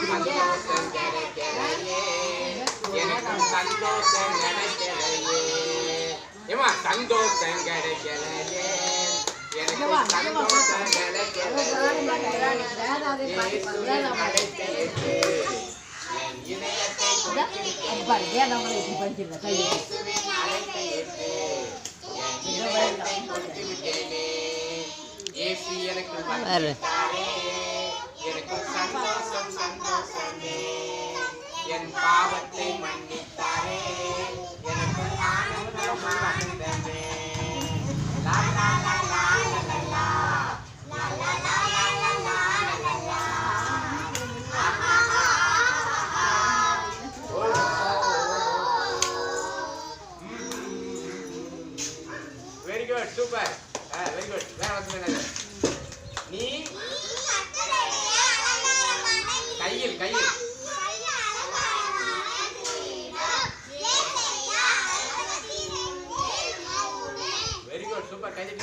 சந்தோஷம் கிடைக்கலையே எனக்கு சந்தோஷம் கிடைக்கலையே ஏமா சந்தோஷம் கிடைக்கலையே எனக்கு சந்தோஷம் கிடைக்கலையே எனக்கு சந்தோஷம் சந்தோஷமே என் பாவத்தை மன்னித்தாரே எனக்கு ஆனந்தம் ஆனந்தமே லா லா லா லா லா லா லா லா லா லா லா லா very good super very good வேற வந்து நீ கையில் கையில் வெரி குட் சூப்பர் கையில்